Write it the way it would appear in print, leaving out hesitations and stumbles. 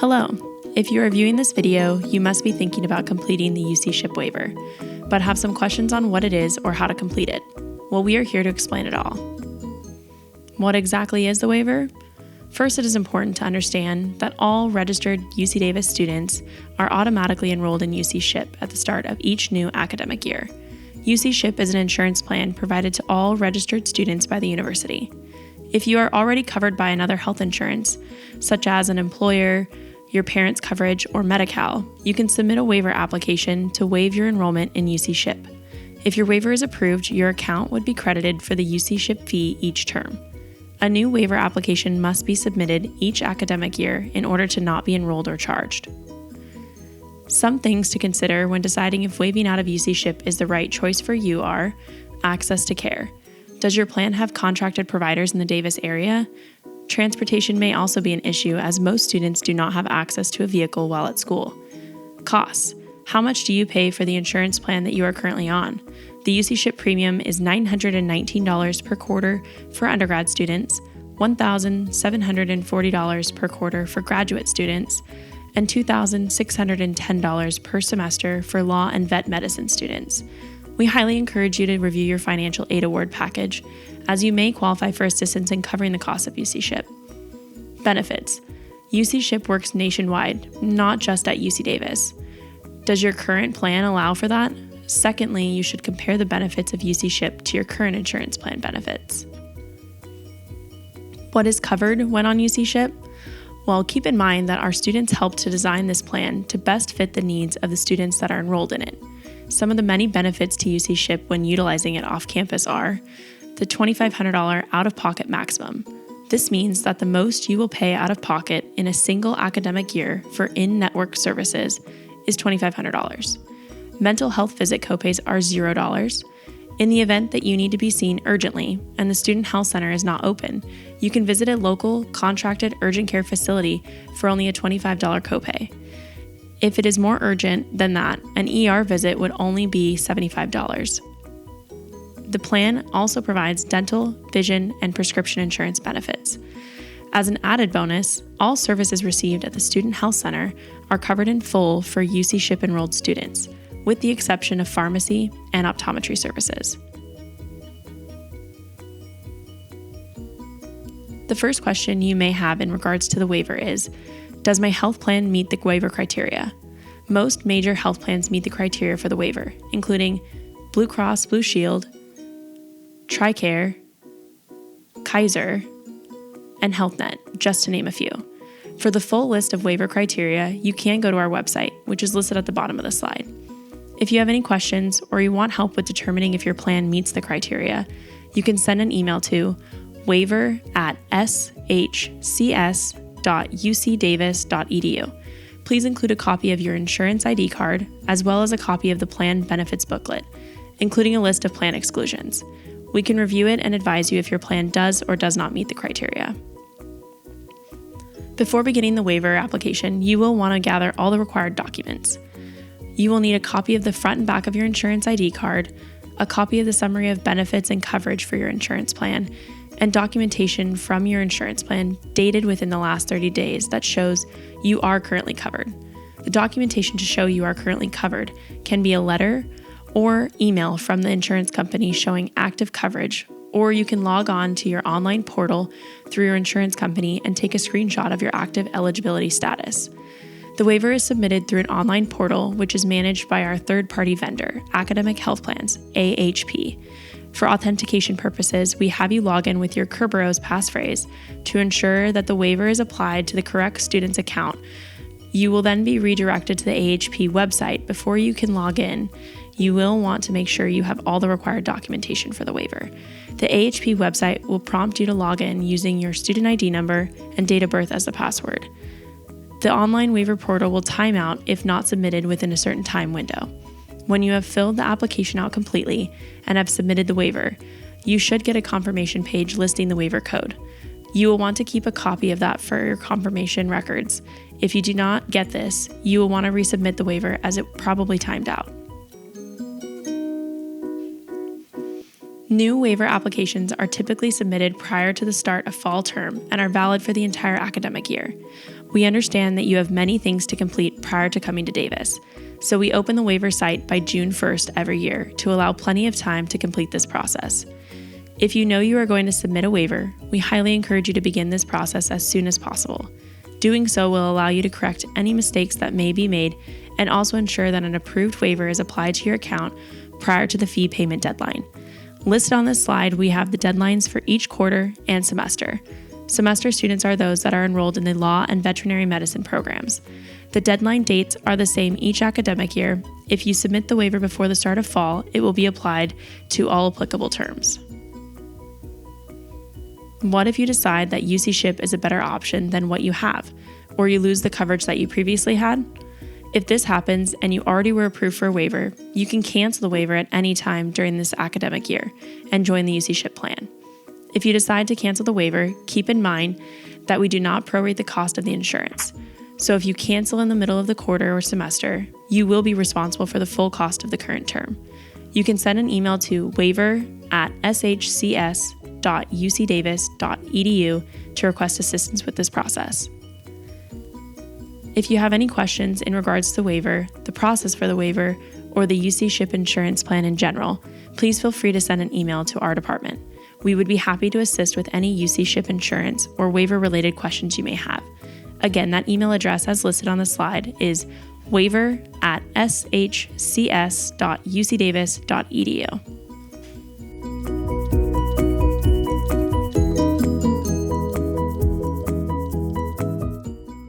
Hello. If you are viewing this video, you must be thinking about completing the UC SHIP waiver, but have some questions on what it is or how to complete it. Well, we are here to explain it all. What exactly is the waiver? First, it is important to understand that all registered UC Davis students are automatically enrolled in UC SHIP at the start of each new academic year. UC SHIP is an insurance plan provided to all registered students by the university. If you are already covered by another health insurance, such as an employer, your parents' coverage, or Medi-Cal, you can submit a waiver application to waive your enrollment in UC SHIP. If your waiver is approved, your account would be credited for the UC SHIP fee each term. A new waiver application must be submitted each academic year in order to not be enrolled or charged. Some things to consider when deciding if waiving out of UC SHIP is the right choice for you are access to care. Does your plan have contracted providers in the Davis area? Transportation may also be an issue as most students do not have access to a vehicle while at school. Costs. How much do you pay for the insurance plan that you are currently on? The UC SHIP premium is $919 per quarter for undergrad students, $1,740 per quarter for graduate students, and $2,610 per semester for law and vet medicine students. We highly encourage you to review your financial aid award package, as you may qualify for assistance in covering the cost of UC SHIP. Benefits. UC SHIP works nationwide, not just at UC Davis. Does your current plan allow for that? Secondly, you should compare the benefits of UC SHIP to your current insurance plan benefits. What is covered when on UC SHIP? Well, keep in mind that our students helped to design this plan to best fit the needs of the students that are enrolled in it. Some of the many benefits to UC SHIP when utilizing it off campus are the $2,500 out-of-pocket maximum. This means that the most you will pay out of pocket in a single academic year for in-network services is $2,500. Mental health visit copays are $0. In the event that you need to be seen urgently and the student health center is not open, you can visit a local contracted urgent care facility for only a $25 copay. If it is more urgent than that, an ER visit would only be $75. The plan also provides dental, vision, and prescription insurance benefits. As an added bonus, all services received at the Student Health Center are covered in full for UC SHIP enrolled students, with the exception of pharmacy and optometry services. The first question you may have in regards to the waiver is, does my health plan meet the waiver criteria? Most major health plans meet the criteria for the waiver, including Blue Cross Blue Shield, TRICARE, Kaiser, and HealthNet, just to name a few. For the full list of waiver criteria, you can go to our website, which is listed at the bottom of the slide. If you have any questions or you want help with determining if your plan meets the criteria, you can send an email to waiver@shcs.ucdavis.edu. Please include a copy of your insurance ID card, as well as a copy of the plan benefits booklet, including a list of plan exclusions. We can review it and advise you if your plan does or does not meet the criteria. Before beginning the waiver application, you will want to gather all the required documents. You will need a copy of the front and back of your insurance ID card, a copy of the summary of benefits and coverage for your insurance plan, and documentation from your insurance plan dated within the last 30 days that shows you are currently covered. The documentation to show you are currently covered can be a letter or email from the insurance company showing active coverage, or you can log on to your online portal through your insurance company and take a screenshot of your active eligibility status. The waiver is submitted through an online portal which is managed by our third-party vendor, Academic Health Plans, AHP. For authentication purposes, we have you log in with your Kerberos passphrase to ensure that the waiver is applied to the correct student's account. You will then be redirected to the AHP website. Before you can log in, you will want to make sure you have all the required documentation for the waiver. The AHP website will prompt you to log in using your student ID number and date of birth as the password. The online waiver portal will time out if not submitted within a certain time window. When you have filled the application out completely and have submitted the waiver, you should get a confirmation page listing the waiver code. You will want to keep a copy of that for your confirmation records. If you do not get this, you will want to resubmit the waiver as it probably timed out. New waiver applications are typically submitted prior to the start of fall term and are valid for the entire academic year. We understand that you have many things to complete prior to coming to Davis, so we open the waiver site by June 1st every year to allow plenty of time to complete this process. If you know you are going to submit a waiver, we highly encourage you to begin this process as soon as possible. Doing so will allow you to correct any mistakes that may be made and also ensure that an approved waiver is applied to your account prior to the fee payment deadline. Listed on this slide, we have the deadlines for each quarter and semester. Semester students are those that are enrolled in the law and veterinary medicine programs. The deadline dates are the same each academic year. If you submit the waiver before the start of fall, it will be applied to all applicable terms. What if you decide that UC SHIP is a better option than what you have, or you lose the coverage that you previously had? If this happens and you already were approved for a waiver, you can cancel the waiver at any time during this academic year and join the UC SHIP plan. If you decide to cancel the waiver, keep in mind that we do not prorate the cost of the insurance. So if you cancel in the middle of the quarter or semester, you will be responsible for the full cost of the current term. You can send an email to waiver@shcs.ucdavis.edu to request assistance with this process. If you have any questions in regards to the waiver, the process for the waiver, or the UC SHIP insurance plan in general, please feel free to send an email to our department. We would be happy to assist with any UC SHIP insurance or waiver-related questions you may have. Again, that email address as listed on the slide is waiver@shcs.ucdavis.edu.